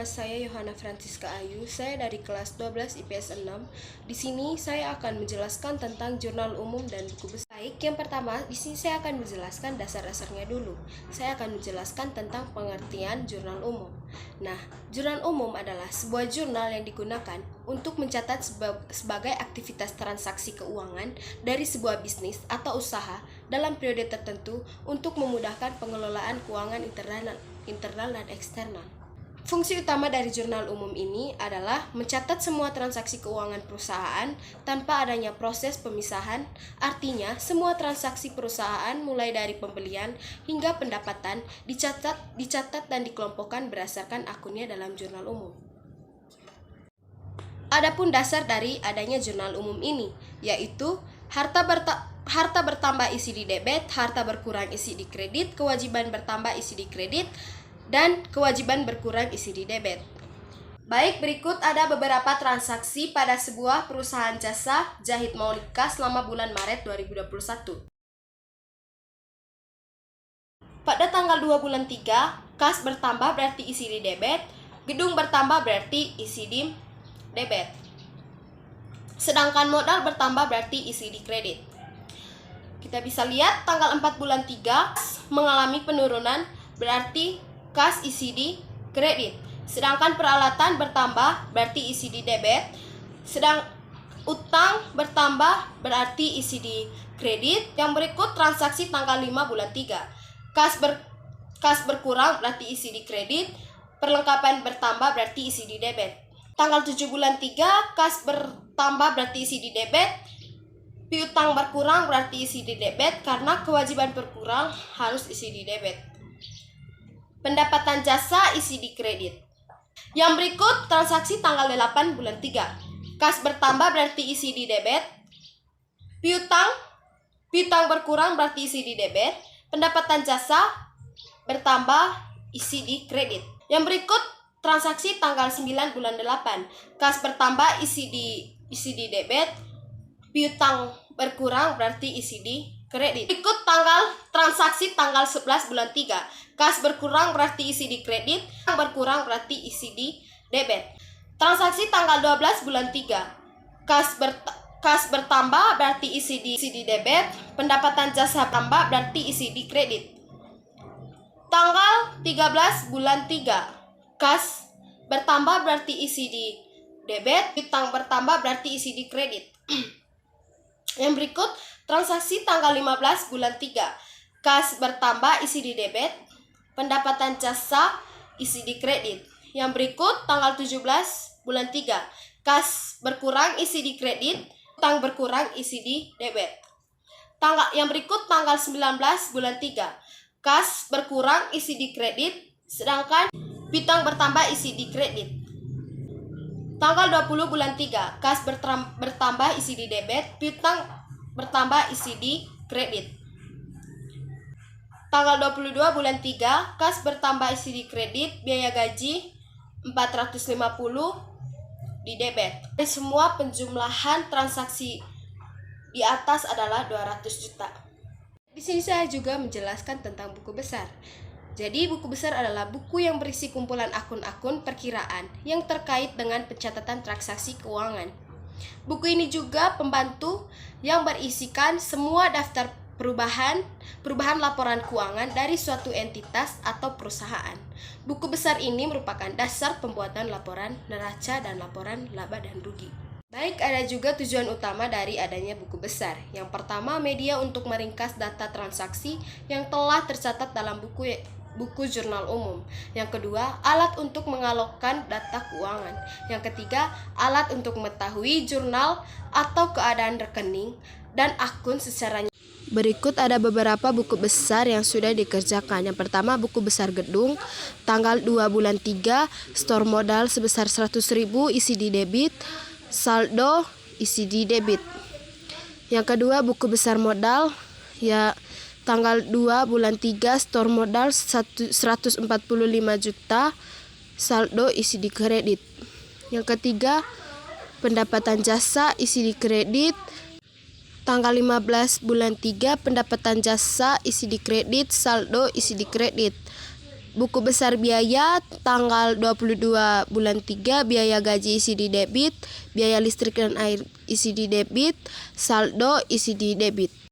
saya Yohana Francisca Ayu. Saya dari kelas 12 IPS 6. Di sini saya akan menjelaskan tentang jurnal umum dan buku besar. Baik, yang pertama, di sini saya akan menjelaskan dasar-dasarnya dulu. Saya akan menjelaskan tentang pengertian jurnal umum. Nah, jurnal umum adalah sebuah jurnal yang digunakan untuk mencatat sebagai aktivitas transaksi keuangan dari sebuah bisnis atau usaha dalam periode tertentu untuk memudahkan pengelolaan keuangan internal dan eksternal. Fungsi utama dari jurnal umum ini adalah mencatat semua transaksi keuangan perusahaan tanpa adanya proses pemisahan. Artinya, semua transaksi perusahaan mulai dari pembelian hingga pendapatan dicatat dan dikelompokkan berdasarkan akunnya dalam jurnal umum. Adapun dasar dari adanya jurnal umum ini, yaitu harta bertambah isi di debit, harta berkurang isi di kredit, kewajiban bertambah isi di kredit, dan kewajiban berkurang isi di debit. Baik, berikut ada beberapa transaksi pada sebuah perusahaan jasa jahit Maulika selama bulan Maret 2021. Pada tanggal 2 bulan 3, kas bertambah berarti isi di debit, gedung bertambah berarti isi di debit. Sedangkan modal bertambah berarti isi di kredit. Kita bisa lihat tanggal 4 bulan 3 mengalami penurunan berarti kas isi di kredit. Sedangkan peralatan bertambah berarti isi di debit. Sedang utang bertambah berarti isi di kredit. Yang berikut transaksi tanggal 5 bulan 3. Kas berkurang berarti isi di kredit. Perlengkapan bertambah berarti isi di debit. Tanggal 7 bulan 3 kas bertambah berarti isi di debit. Piutang berkurang berarti isi di debit karena kewajiban berkurang harus isi di debit. Pendapatan jasa isi di kredit. Yang berikut transaksi tanggal 8 bulan 3. Kas bertambah berarti isi di debit. Piutang berkurang berarti isi di debit. Pendapatan jasa bertambah isi di kredit. Yang berikut transaksi tanggal 9 bulan 8. Kas bertambah isi di debit. Piutang berkurang berarti isi di kredit. Berikut transaksi tanggal 11 bulan 3. Kas berkurang berarti isi di kredit, berkurang berarti isi di debit. Transaksi tanggal 12 bulan 3. Kas bertambah berarti isi di debit, pendapatan jasa tambah berarti isi di kredit. Tanggal 13 bulan 3. Kas bertambah berarti isi di debit, piutang bertambah berarti isi di kredit. Yang berikut transaksi tanggal 15 bulan 3. Kas bertambah isi di debit, pendapatan jasa isi di kredit. Yang berikut tanggal 17 bulan 3. Kas berkurang isi di kredit, utang berkurang isi di debit. Yang berikut tanggal 19 bulan 3. Kas berkurang isi di kredit, sedangkan piutang bertambah isi di kredit. Tanggal 20 bulan 3. Kas bertambah isi di debit, piutang bertambah isi di kredit. Tanggal 22 bulan 3, kas bertambah isi di kredit, biaya gaji 450 di debit. Dari semua penjumlahan transaksi di atas adalah 200 juta. Di sini saya juga menjelaskan tentang buku besar. Jadi buku besar adalah buku yang berisi kumpulan akun-akun perkiraan yang terkait dengan pencatatan transaksi keuangan. Buku ini juga pembantu yang berisikan semua daftar perubahan laporan keuangan dari suatu entitas atau perusahaan. Buku besar ini merupakan dasar pembuatan laporan neraca dan laporan laba dan rugi. Baik, ada juga tujuan utama dari adanya buku besar. Yang pertama, media untuk meringkas data transaksi yang telah tercatat dalam buku jurnal umum. Yang kedua, alat untuk mengalokkan data keuangan. Yang ketiga, alat untuk mengetahui jurnal atau keadaan rekening dan akun secara. Berikut ada beberapa buku besar yang sudah dikerjakan. Yang pertama, buku besar gedung, tanggal 2 bulan 3, store modal sebesar 100.000 isi di debit, saldo isi di debit. Yang kedua, buku besar modal, tanggal 2 bulan 3, store modal 145 juta, saldo isi di kredit. Yang ketiga, pendapatan jasa isi di kredit, tanggal 15 bulan 3, pendapatan jasa isi di kredit, saldo isi di kredit. Buku besar biaya tanggal 22 bulan 3, biaya gaji isi di debit, biaya listrik dan air isi di debit, saldo isi di debit.